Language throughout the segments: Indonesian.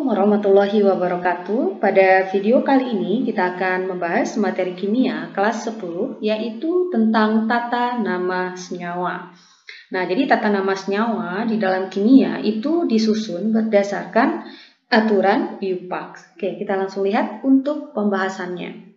warahmatullahi wabarakatuh. Pada video kali ini kita akan membahas materi kimia kelas 10 yaitu tentang tata nama senyawa. Nah, jadi tata nama senyawa di dalam kimia itu disusun berdasarkan aturan IUPAC. Oke, kita langsung lihat untuk pembahasannya.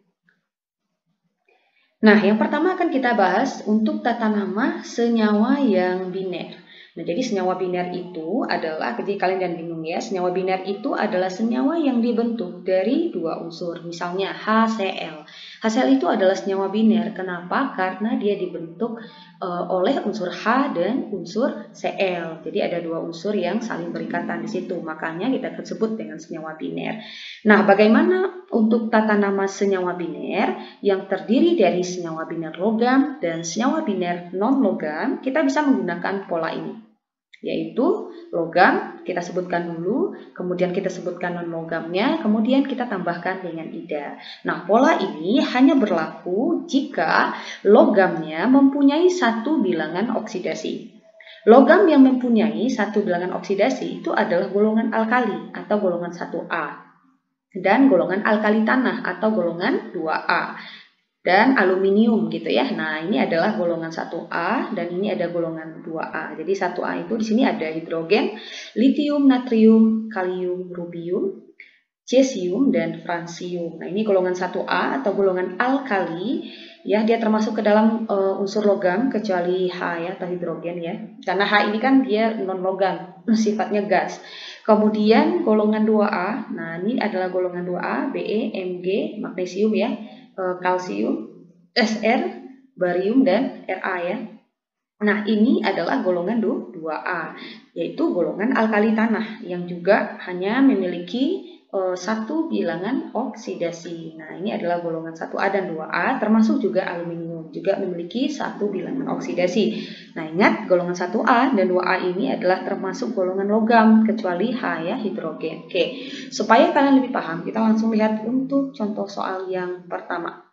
Nah, yang pertama akan kita bahas untuk tata nama senyawa yang biner. Nah, jadi senyawa biner itu adalah, jadi kalian jangan bingung ya, senyawa biner itu adalah senyawa yang dibentuk dari dua unsur, misalnya HCl. HCl itu adalah senyawa biner, kenapa? Karena dia dibentuk oleh unsur H dan unsur Cl. Jadi ada dua unsur yang saling berikatan di situ, makanya kita sebut dengan senyawa biner. Nah, bagaimana untuk tata nama senyawa biner yang terdiri dari senyawa biner logam dan senyawa biner non-logam? Kita bisa menggunakan pola ini, yaitu logam kita sebutkan dulu, kemudian kita sebutkan non-logamnya, kemudian kita tambahkan dengan ida. Nah, pola ini hanya berlaku jika logamnya mempunyai satu bilangan oksidasi. Logam yang mempunyai satu bilangan oksidasi itu adalah golongan alkali atau golongan 1A dan golongan alkali tanah atau golongan 2A. Dan aluminium gitu ya. Nah, ini adalah golongan 1A dan ini ada golongan 2A. Jadi 1A itu di sini ada hidrogen, litium, natrium, kalium, rubium, cesium dan fransium. Nah, ini golongan 1A atau golongan alkali ya, dia termasuk ke dalam unsur logam kecuali H ya atau hidrogen ya. Karena H ini kan dia non logam, sifatnya gas. Kemudian golongan 2A. Nah, ini adalah golongan 2A, Be, Mg, magnesium ya. Kalsium, Sr, barium, dan Ra ya. Nah, ini adalah golongan 2A, yaitu golongan alkali tanah yang juga hanya memiliki satu bilangan oksidasi. Nah, ini adalah golongan 1A dan 2A, termasuk juga aluminium, juga memiliki satu bilangan oksidasi. Nah, ingat golongan 1A dan 2A ini adalah termasuk golongan logam, kecuali H ya, hidrogen. Oke, supaya kalian lebih paham, kita langsung lihat untuk contoh soal yang pertama.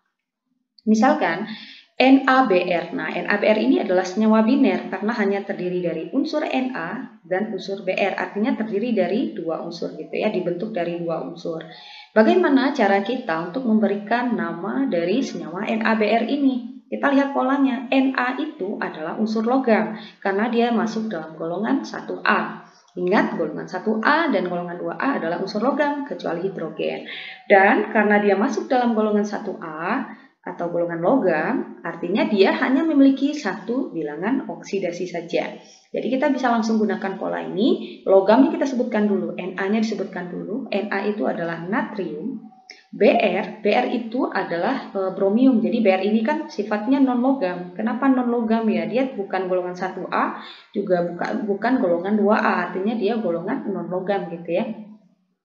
Misalkan NaBr. Nah, NaBr ini adalah senyawa biner karena hanya terdiri dari unsur Na dan unsur Br. Artinya terdiri dari dua unsur gitu ya, dibentuk dari dua unsur. Bagaimana cara kita untuk memberikan nama dari senyawa NaBr ini? Kita lihat polanya. Na itu adalah unsur logam karena dia masuk dalam golongan 1A. Ingat, golongan 1A dan golongan 2A adalah unsur logam kecuali hidrogen. Dan karena dia masuk dalam golongan 1A atau golongan logam, artinya dia hanya memiliki satu bilangan oksidasi saja. Jadi kita bisa langsung gunakan pola ini. Logamnya kita sebutkan dulu, Na-nya disebutkan dulu. Na itu adalah natrium. Br itu adalah bromium. Jadi Br ini kan sifatnya non-logam. Kenapa non-logam ya? Dia bukan golongan 1A, juga bukan golongan 2A. Artinya dia golongan non-logam gitu ya.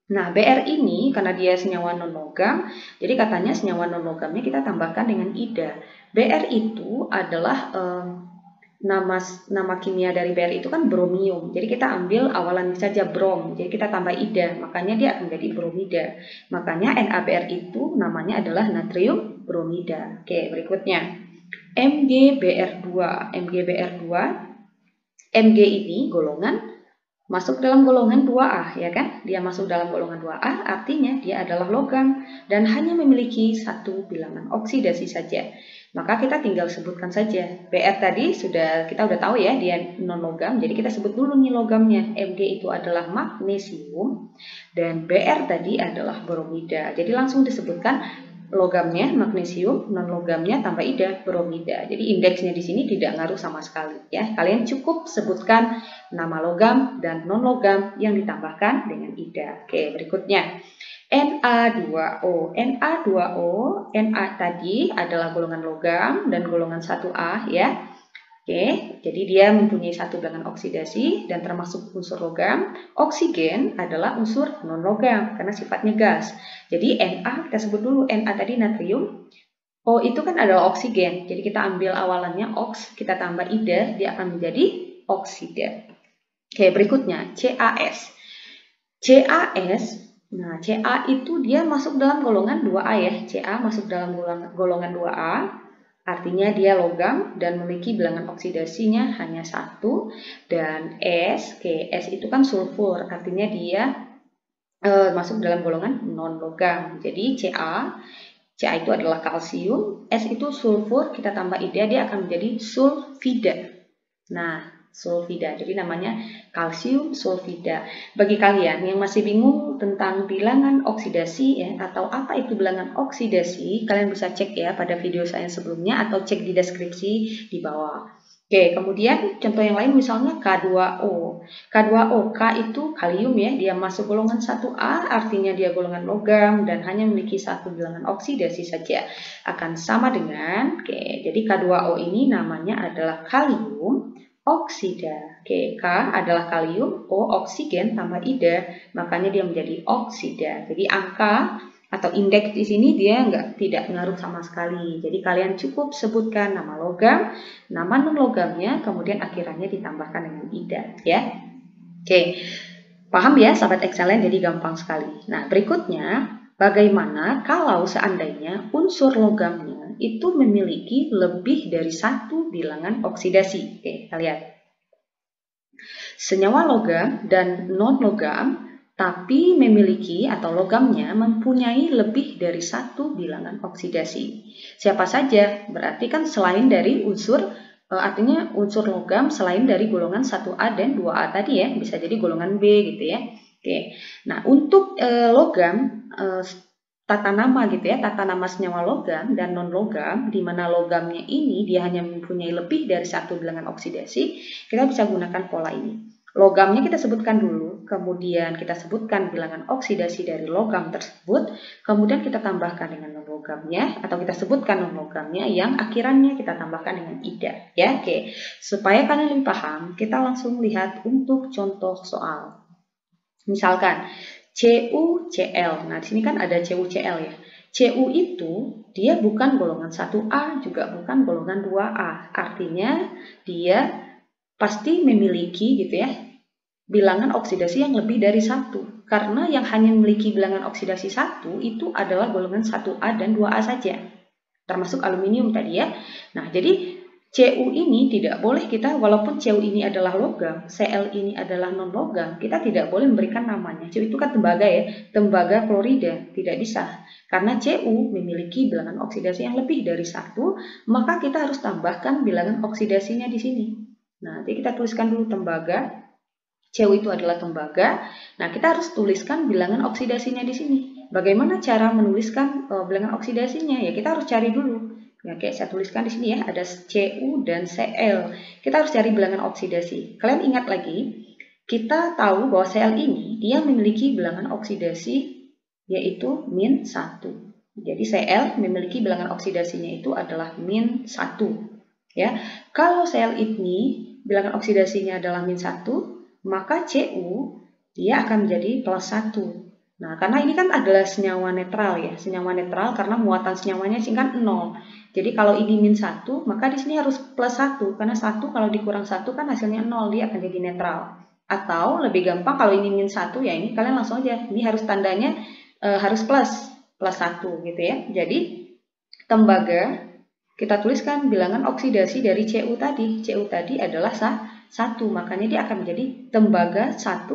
Nah, Br ini karena dia senyawa non-logam, jadi katanya senyawa non-logamnya kita tambahkan dengan ida. Br itu adalah nama kimia dari Br itu kan bromium. Jadi kita ambil awalannya saja brom. Jadi kita tambah ida, makanya dia akan jadi bromida. Makanya NaBr itu namanya adalah natrium bromida. Oke, berikutnya MgBr2. MgBr2. Mg ini masuk dalam golongan 2A ya kan? Dia masuk dalam golongan 2A, artinya dia adalah logam dan hanya memiliki satu bilangan oksidasi saja. Maka kita tinggal sebutkan saja. Br tadi kita udah tahu ya, dia non logam. Jadi kita sebut dulu nih logamnya. Mg itu adalah magnesium dan Br tadi adalah bromida. Jadi langsung disebutkan logamnya magnesium, non logamnya tambah ida, bromida. Jadi indeksnya di sini tidak ngaruh sama sekali ya. Kalian cukup sebutkan nama logam dan non logam yang ditambahkan dengan ida. Oke, berikutnya Na2O. Na2O, Na tadi adalah golongan logam dan golongan 1A ya. Oke, jadi dia mempunyai satu bilangan oksidasi dan termasuk unsur logam. Oksigen adalah unsur non-logam karena sifatnya gas. Jadi Na, kita sebut dulu Na tadi natrium. O itu kan adalah oksigen. Jadi kita ambil awalannya oks, kita tambah ida, dia akan menjadi oksida. Oke, berikutnya CaS. CaS, nah Ca itu dia masuk dalam golongan 2A ya. Ca masuk dalam golongan 2A. Artinya dia logam dan memiliki bilangan oksidasinya hanya satu. Dan S itu kan sulfur, artinya dia masuk dalam golongan non-logam. Jadi Ca itu adalah kalsium, S itu sulfur, kita tambah ida, dia akan menjadi sulfida. Nah, sulfida, jadi namanya kalsium sulfida. Bagi kalian yang masih bingung tentang bilangan oksidasi ya, atau apa itu bilangan oksidasi, kalian bisa cek ya pada video saya sebelumnya atau cek di deskripsi di bawah. Oke, kemudian contoh yang lain misalnya K2O. K2O, K itu kalium ya, dia masuk golongan 1A, artinya dia golongan logam dan hanya memiliki satu bilangan oksidasi saja. Akan sama dengan, oke, jadi K2O ini namanya adalah kalium oksida. Oke, K adalah kalium, O oksigen tambah ida, makanya dia menjadi oksida. Jadi angka atau indeks di sini dia tidak ngaruh sama sekali. Jadi kalian cukup sebutkan nama logam, nama non logamnya, kemudian akhirannya ditambahkan dengan ida ya. Oke, paham ya sahabat excellent, jadi gampang sekali. Nah, berikutnya bagaimana kalau seandainya unsur logamnya itu memiliki lebih dari satu bilangan oksidasi. Oke, kita lihat. Senyawa logam dan non logam tapi memiliki atau logamnya mempunyai lebih dari satu bilangan oksidasi. Siapa saja? Berarti kan selain dari unsur, artinya unsur logam selain dari golongan 1A dan 2A tadi ya, bisa jadi golongan B gitu ya. Oke, nah untuk logam, tata nama gitu ya, tata nama senyawa logam dan non logam, di mana logamnya ini dia hanya mempunyai lebih dari satu bilangan oksidasi, kita bisa gunakan pola ini. Logamnya kita sebutkan dulu, kemudian kita sebutkan bilangan oksidasi dari logam tersebut, kemudian kita tambahkan dengan non-logamnya, atau kita sebutkan non-logamnya yang akhirannya kita tambahkan dengan ida. Ya, oke. Supaya kalian lebih paham, kita langsung lihat untuk contoh soal. Misalkan CuCl. Nah, di sini kan ada CuCl ya. Cu itu dia bukan golongan 1A, juga bukan golongan 2A. Artinya dia pasti memiliki gitu ya bilangan oksidasi yang lebih dari satu, karena yang hanya memiliki bilangan oksidasi satu itu adalah golongan 1A dan 2A saja, termasuk aluminium tadi ya. Nah, jadi Cu ini tidak boleh kita, walaupun Cu ini adalah logam, Cl ini adalah non logam, kita tidak boleh memberikan namanya. Cu itu kan tembaga ya, tembaga klorida, tidak bisa. Karena Cu memiliki bilangan oksidasi yang lebih dari satu, maka kita harus tambahkan bilangan oksidasinya di sini. Nah, nanti kita tuliskan dulu tembaga. Cu itu adalah tembaga. Nah, kita harus tuliskan bilangan oksidasinya di sini. Bagaimana cara menuliskan bilangan oksidasinya? Ya, kita harus cari dulu. Ya, kayak saya tuliskan di sini ya, ada Cu dan Cl. Kita harus cari bilangan oksidasi. Kalian ingat lagi, kita tahu bahwa Cl ini dia memiliki bilangan oksidasi yaitu -1. Jadi Cl memiliki bilangan oksidasinya itu adalah -1. Ya, kalau Cl ini bilangan oksidasinya adalah -1, maka Cu dia akan menjadi +1. Nah, karena ini kan adalah senyawa netral ya, senyawa netral karena muatan senyawanya sih kan 0. Jadi kalau ini -1, maka di sini harus +1 karena 1 kalau dikurang 1 kan hasilnya 0, dia akan jadi netral. Atau lebih gampang kalau ini -1 ya ini kalian langsung aja, ini harus tandanya harus +1 gitu ya. Jadi tembaga kita tuliskan bilangan oksidasi dari Cu tadi. Cu tadi adalah 1, makanya dia akan menjadi tembaga 1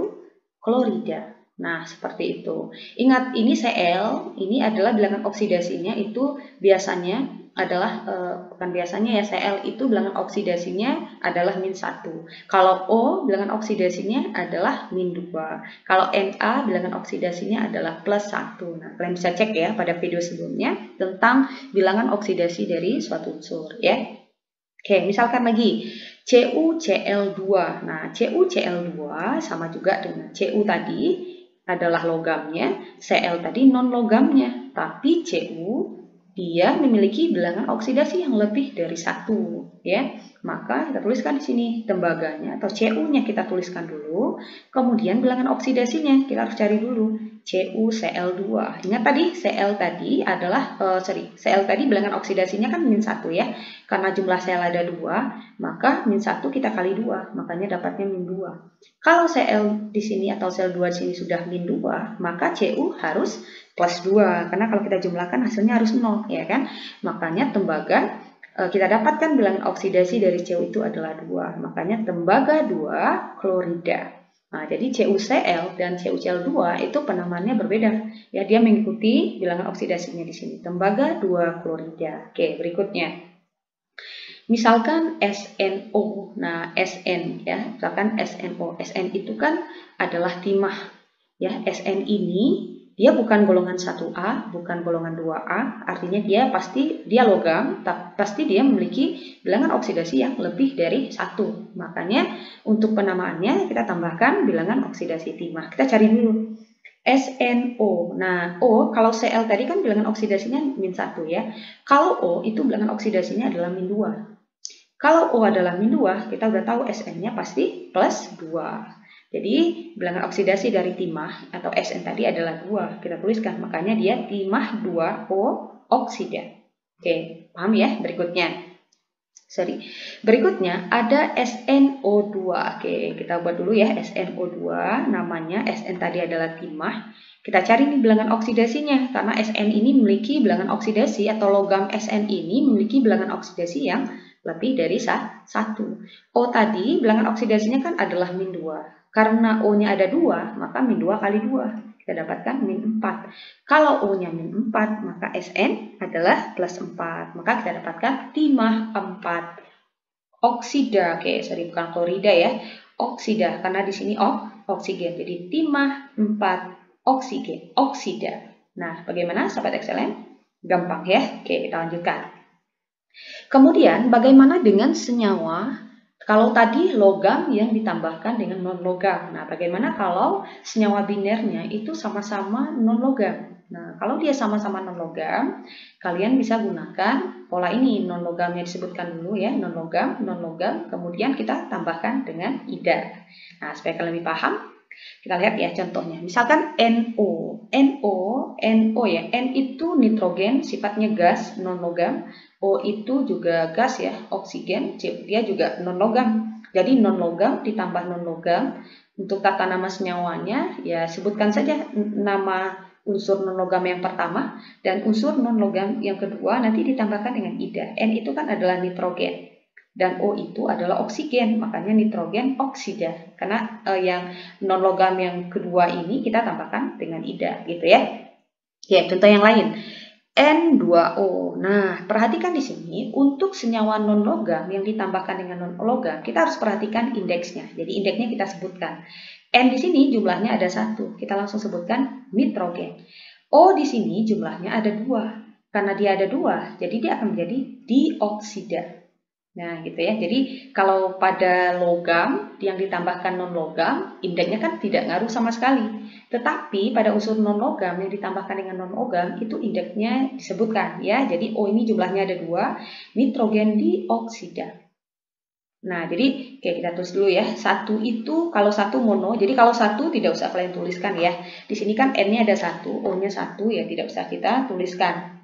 klorida. Nah, seperti itu. Ingat, ini Cl, ini adalah bilangan oksidasinya itu biasanya adalah, bukan biasanya ya, Cl itu bilangan oksidasinya adalah -1. Kalau O, bilangan oksidasinya adalah -2. Kalau Na, bilangan oksidasinya adalah +1. Nah, kalian bisa cek ya pada video sebelumnya tentang bilangan oksidasi dari suatu unsur ya. Oke, misalkan lagi CuCl2. Nah, CuCl2 sama juga dengan Cu tadi adalah logamnya, Cl tadi non logamnya, tapi Cu dia memiliki bilangan oksidasi yang lebih dari 1 ya. Maka kita tuliskan di sini tembaganya atau Cu-nya kita tuliskan dulu, kemudian bilangan oksidasinya kita harus cari dulu. CuCl2. Ingat tadi Cl tadi adalah Cl tadi bilangan oksidasinya kan -1 ya. Karena jumlah Cl ada 2, maka -1 kita kali 2, makanya dapatnya -2. Kalau Cl di sini atau Cl2 di sini sudah -2, maka Cu harus +2 karena kalau kita jumlahkan hasilnya harus 0 ya kan. Makanya tembaga kita dapatkan bilangan oksidasi dari Cu itu adalah 2. Makanya tembaga 2 klorida. Nah, jadi CuCl dan CuCl2 itu penamaannya berbeda. Ya, dia mengikuti bilangan oksidasinya di sini. Tembaga 2 klorida. Oke, berikutnya. Misalkan SNO. Nah, SN ya, misalkan SNO. SN itu kan adalah timah. Ya, SN ini dia bukan golongan 1A, bukan golongan 2A, artinya dia logam, pasti dia memiliki bilangan oksidasi yang lebih dari 1. Makanya untuk penamaannya kita tambahkan bilangan oksidasi timah. Kita cari dulu SNO. Nah, O kalau Cl tadi kan bilangan oksidasinya -1 ya. Kalau O itu bilangan oksidasinya adalah -2. Kalau O adalah -2, kita udah tahu SN-nya pasti +2. Jadi, bilangan oksidasi dari timah atau SN tadi adalah 2. Kita tuliskan, makanya dia timah 2O oksida. Oke, paham ya? Berikutnya ada SNO2. Oke, kita buat dulu ya SNO2. Namanya SN tadi adalah timah. Kita cari nih bilangan oksidasinya. Karena SN ini memiliki bilangan oksidasi atau logam SN ini memiliki bilangan oksidasi yang lebih dari 1. O tadi bilangan oksidasinya kan adalah -2. Karena O-nya ada 2, maka -2 kali 2. Kita dapatkan -4. Kalau O-nya -4, maka SN adalah +4. Maka kita dapatkan timah 4. Oksida, bukan klorida ya. Oksida, karena di sini oksigen. Jadi timah 4 oksigen, oksida. Nah, bagaimana sahabat excellent? Gampang ya. Oke, kita lanjutkan. Kemudian bagaimana dengan senyawa kalau tadi logam yang ditambahkan dengan non-logam? Nah, bagaimana kalau senyawa binernya itu sama-sama non-logam? Nah, kalau dia sama-sama non-logam, kalian bisa gunakan pola ini. Non-logamnya disebutkan dulu ya, non-logam, kemudian kita tambahkan dengan ida. Nah, supaya kalian lebih paham, kita lihat ya contohnya. Misalkan NO ya. N itu nitrogen, sifatnya gas, non-logam. O itu juga gas ya, oksigen, dia juga non-logam. Jadi non-logam ditambah non-logam. Untuk tata nama senyawanya, ya sebutkan saja nama unsur non-logam yang pertama dan unsur non-logam yang kedua nanti ditambahkan dengan ida. N itu kan adalah nitrogen. Dan O itu adalah oksigen, makanya nitrogen oksida. Karena yang non-logam yang kedua ini kita tambahkan dengan ida, gitu ya. Ya, contoh yang lain. N2O. Nah, perhatikan di sini untuk senyawa non-logam yang ditambahkan dengan non-logam, kita harus perhatikan indeksnya. Jadi indeksnya kita sebutkan. N di sini jumlahnya ada 1. Kita langsung sebutkan nitrogen. O di sini jumlahnya ada 2. Karena dia ada 2, jadi dia akan menjadi dioksida. Nah, gitu ya. Jadi kalau pada logam yang ditambahkan non-logam, indeksnya kan tidak ngaruh sama sekali. Tetapi pada unsur non-logam yang ditambahkan dengan non-logam itu indeksnya disebutkan ya. Jadi O ini jumlahnya ada 2, nitrogen dioksida. Nah, jadi kita tulis dulu ya. 1 itu kalau 1 mono, jadi kalau 1 tidak usah kalian tuliskan ya. Di sini kan N-nya ada 1, O-nya 1 ya tidak usah kita tuliskan.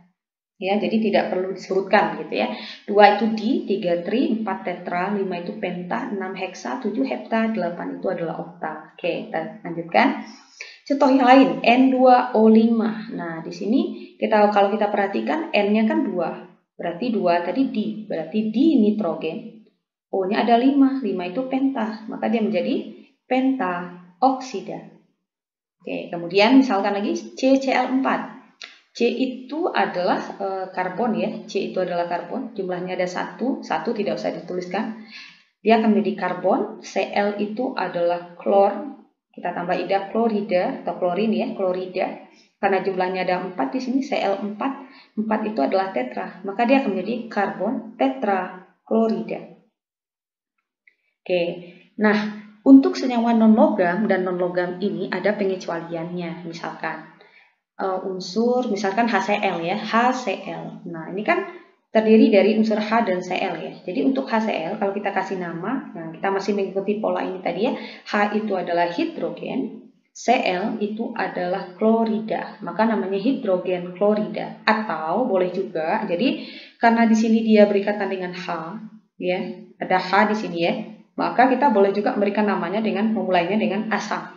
Ya, jadi tidak perlu disebutkan gitu ya. 2 itu di, 3 tri, 4 tetra, 5 itu penta, 6 heksa, 7 hepta, 8 itu adalah okta. Oke, kita lanjutkan. Contoh yang lain, N2O5. Nah, di sini kalau kita perhatikan N-nya kan 2. Berarti 2 tadi di, berarti di nitrogen. O-nya ada 5, 5 itu penta, maka dia menjadi penta oksida. Oke, kemudian misalkan lagi CCl4. C itu adalah karbon ya, C itu adalah karbon, jumlahnya ada 1 tidak usah dituliskan. Dia akan menjadi karbon, Cl itu adalah klor, kita tambah ida klorida atau klorin ya, klorida. Karena jumlahnya ada 4 di sini, Cl4, 4 itu adalah tetra, maka dia akan menjadi karbon tetra klorida. Oke, nah untuk senyawa non-logam dan non-logam ini ada pengecualiannya, misalkan. Unsur misalkan HCl ya, HCl. Nah, ini kan terdiri dari unsur H dan Cl ya. Jadi untuk HCl kalau kita kasih nama, nah kita masih mengikuti pola ini tadi ya. H itu adalah hidrogen, Cl itu adalah klorida. Maka namanya hidrogen klorida. Atau boleh juga, jadi karena di sini dia berikatan dengan H ya, ada H di sini ya. Maka kita boleh juga memberikan namanya dengan memulainya dengan asam.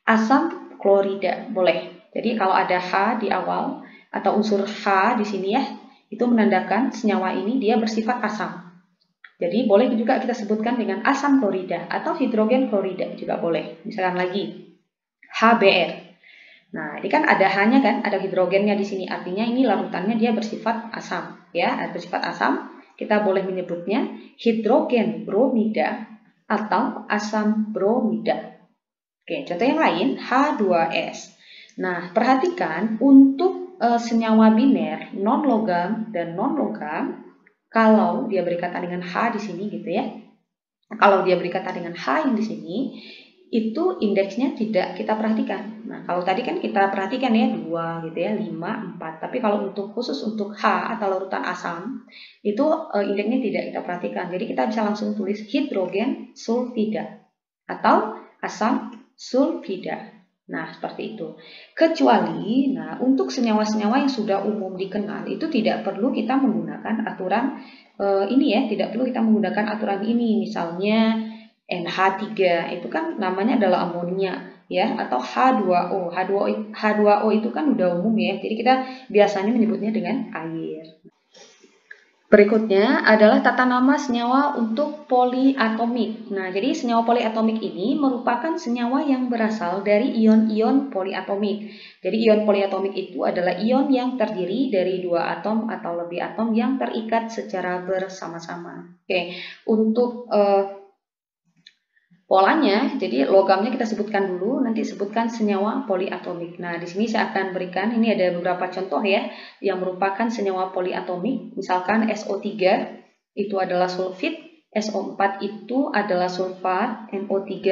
Asam klorida boleh. Jadi kalau ada H di awal atau unsur H di sini ya, itu menandakan senyawa ini dia bersifat asam. Jadi boleh juga kita sebutkan dengan asam klorida atau hidrogen klorida juga boleh. Misalkan lagi HBr. Nah, ini kan ada H-nya kan, ada hidrogennya di sini. Artinya ini larutannya dia bersifat asam, ya, bersifat asam. Kita boleh menyebutnya hidrogen bromida atau asam bromida. Oke, contoh yang lain H2S. Nah, perhatikan untuk senyawa biner non-logam dan non-logam, kalau dia berikatan dengan H di sini gitu ya. Kalau dia berikatan dengan H yang di sini, itu indeksnya tidak kita perhatikan. Nah, kalau tadi kan kita perhatikan ya 2 gitu ya, 5, 4. Tapi kalau untuk khusus untuk H atau larutan asam, itu indeksnya tidak kita perhatikan. Jadi kita bisa langsung tulis hidrogen sulfida atau asam sulfida. Nah, seperti itu. Kecuali, nah, untuk senyawa-senyawa yang sudah umum dikenal, itu tidak perlu kita menggunakan aturan ini ya, tidak perlu kita menggunakan aturan ini. Misalnya NH3, itu kan namanya adalah amonia, ya, atau H2O. H2O itu kan udah umum ya, jadi kita biasanya menyebutnya dengan air. Berikutnya adalah tata nama senyawa untuk poliatomik. Nah, jadi senyawa poliatomik ini merupakan senyawa yang berasal dari ion-ion poliatomik. Jadi ion poliatomik itu adalah ion yang terdiri dari 2 atom atau lebih atom yang terikat secara bersama-sama. Oke, untuk polanya, jadi logamnya kita sebutkan dulu, nanti sebutkan senyawa poliatomik. Nah, di sini saya akan berikan, ini ada beberapa contoh ya, yang merupakan senyawa poliatomik. Misalkan SO3 itu adalah sulfit, SO4 itu adalah sulfat, NO3-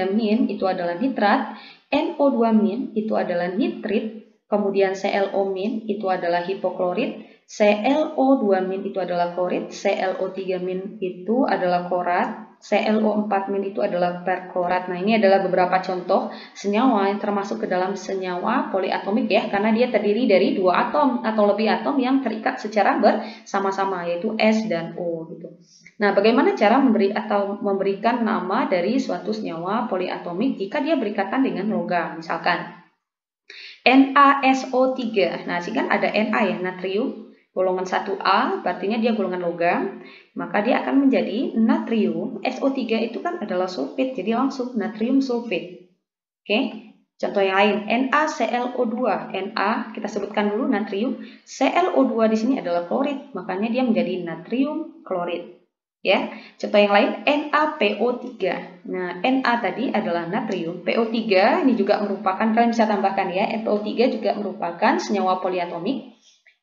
itu adalah nitrat, NO2- itu adalah nitrit, kemudian ClO- itu adalah hipoklorit, ClO2- itu adalah klorit, ClO3- itu adalah klorat, ClO4- itu adalah perklorat. Nah, ini adalah beberapa contoh senyawa yang termasuk ke dalam senyawa poliatomik ya, karena dia terdiri dari 2 atom atau lebih atom yang terikat secara bersama-sama, yaitu S dan O gitu. Nah, bagaimana cara memberikan nama dari suatu senyawa poliatomik jika dia berikatan dengan logam? Misalkan NaSO3. Nah, sini kan ada Na ya, natrium golongan 1A, artinya dia golongan logam, maka dia akan menjadi natrium. SO3 itu kan adalah sulfit, jadi langsung natrium sulfit. Oke, contoh yang lain, NaClO2. Na kita sebutkan dulu natrium, ClO2 di sini adalah klorit, makanya dia menjadi natrium klorit. Ya, contoh yang lain NaPO3. Nah, Na tadi adalah natrium, PO3 ini juga merupakan, kalian bisa tambahkan ya, PO3 juga merupakan senyawa poliatomik,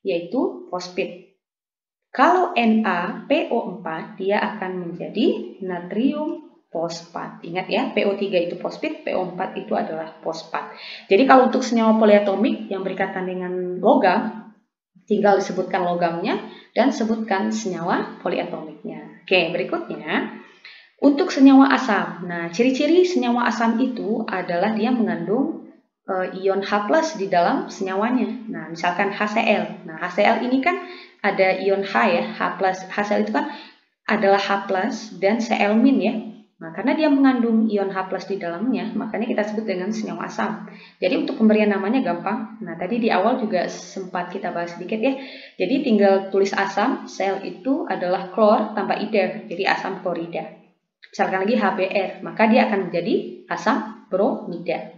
yaitu fosfat. Kalau NaPO4 dia akan menjadi natrium fosfat. Ingat ya, PO3 itu fosfat, PO4 itu adalah fosfat. Jadi kalau untuk senyawa poliatomik yang berikatan dengan logam, tinggal disebutkan logamnya dan sebutkan senyawa poliatomiknya. Oke, berikutnya untuk senyawa asam. Nah, ciri-ciri senyawa asam itu adalah dia mengandung ion H+ di dalam senyawanya. Nah, misalkan HCl. Nah, HCl ini kan ada ion H ya, H+. HCl itu kan adalah H+ dan Cl- ya. Nah, karena dia mengandung ion H+ di dalamnya, makanya kita sebut dengan senyawa asam. Jadi untuk pemberian namanya gampang. Nah, tadi di awal juga sempat kita bahas sedikit ya. Jadi tinggal tulis asam, Cl itu adalah klor tambah ida, jadi asam klorida. Misalkan lagi HBr, maka dia akan menjadi asam bromida.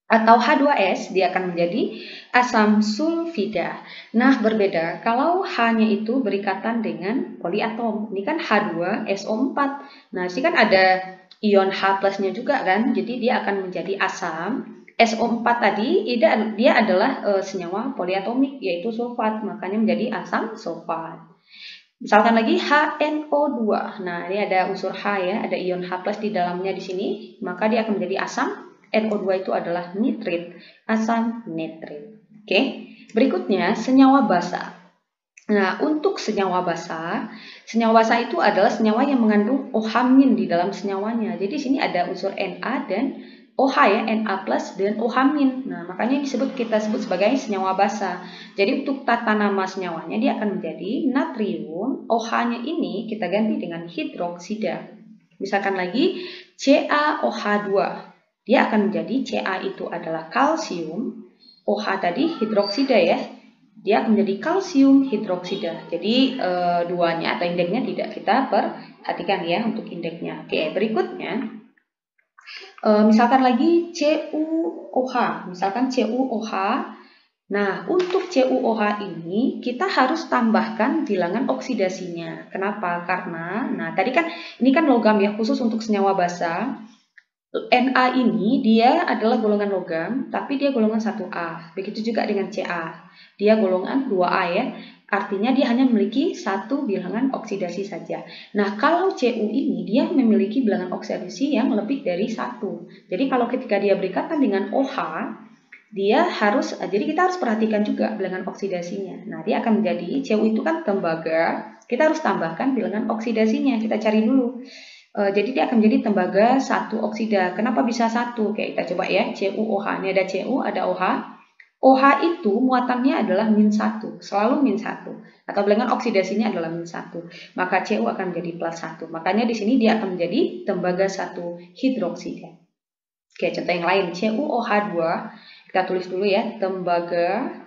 Atau H2S, dia akan menjadi asam sulfida. Nah, berbeda kalau H-nya itu berikatan dengan poliatom. Ini kan H2SO4. Nah, sini kan ada ion H+-nya juga kan, jadi dia akan menjadi asam. SO4 tadi, dia adalah senyawa poliatomik, yaitu sulfat, makanya menjadi asam sulfat. Misalkan lagi HNO2. Nah, ini ada unsur H ya, ada ion H+ di dalamnya di sini, maka dia akan menjadi asam. NO2 itu adalah nitrit, asam nitrit. Oke, berikutnya senyawa basa. Nah, untuk senyawa basa itu adalah senyawa yang mengandung OH- di dalam senyawanya. Jadi sini ada unsur Na dan OH ya, Na+ dan OH-. Nah, makanya kita sebut sebagai senyawa basa. Jadi untuk tata nama senyawanya dia akan menjadi natrium, OH-nya ini kita ganti dengan hidroksida. Misalkan lagi CaOH2. Dia akan menjadi Ca itu adalah kalsium, OH tadi hidroksida ya. dia akan menjadi kalsium hidroksida. Jadi duanya atau indeksnya tidak kita perhatikan ya untuk indeksnya. Oke, berikutnya misalkan lagi CuOH, misalkan CuOH. Nah, untuk CuOH ini kita harus tambahkan bilangan oksidasinya. Kenapa? Karena, nah tadi kan ini kan logam ya, khusus untuk senyawa basa. Na ini dia adalah golongan logam, tapi dia golongan 1A. Begitu juga dengan Ca. Dia golongan 2A ya. Artinya dia hanya memiliki satu bilangan oksidasi saja. Nah, kalau Cu ini dia memiliki bilangan oksidasi yang lebih dari 1. Jadi kalau ketika dia berikatan dengan OH, dia harus, jadi kita harus perhatikan juga bilangan oksidasinya. Nah, dia akan menjadi, Cu itu kan tembaga, kita harus tambahkan bilangan oksidasinya. Kita cari dulu. Jadi dia akan menjadi tembaga 1 oksida. Kenapa bisa 1? Oke, kita coba ya. CuOH. Ini ada Cu, ada OH. OH itu muatannya adalah -1, selalu -1. Atau bilangan oksidasinya adalah -1. Maka Cu akan menjadi +1. Makanya di sini dia akan menjadi tembaga 1 hidroksida. Oke, contoh yang lain. CuOH2. Kita tulis dulu ya. Tembaga,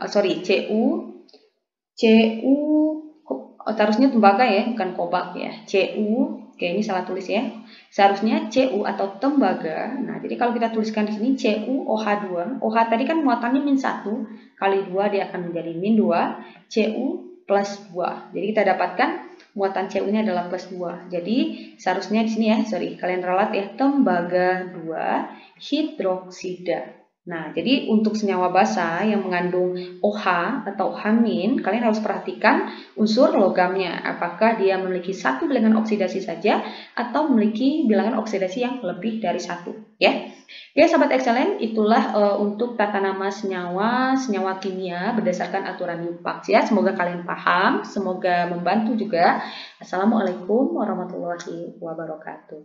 harusnya tembaga ya, bukan kobak ya. Cu. Oke, ini salah tulis ya. Seharusnya Cu atau tembaga. Nah, jadi kalau kita tuliskan di sini CuOH2, OH tadi kan muatannya -1, kali 2 dia akan menjadi -2, Cu plus 2. Jadi kita dapatkan muatan Cu-nya adalah plus 2. Jadi seharusnya di sini ya, kalian ralat ya, tembaga 2 hidroksida. Nah, jadi untuk senyawa basa yang mengandung OH atau OH-, kalian harus perhatikan unsur logamnya. Apakah dia memiliki satu bilangan oksidasi saja atau memiliki bilangan oksidasi yang lebih dari 1. Ya. Oke, sahabat excellent, itulah untuk tata nama senyawa kimia berdasarkan aturan UPAX ya. Semoga kalian paham, semoga membantu juga. Assalamualaikum warahmatullahi wabarakatuh.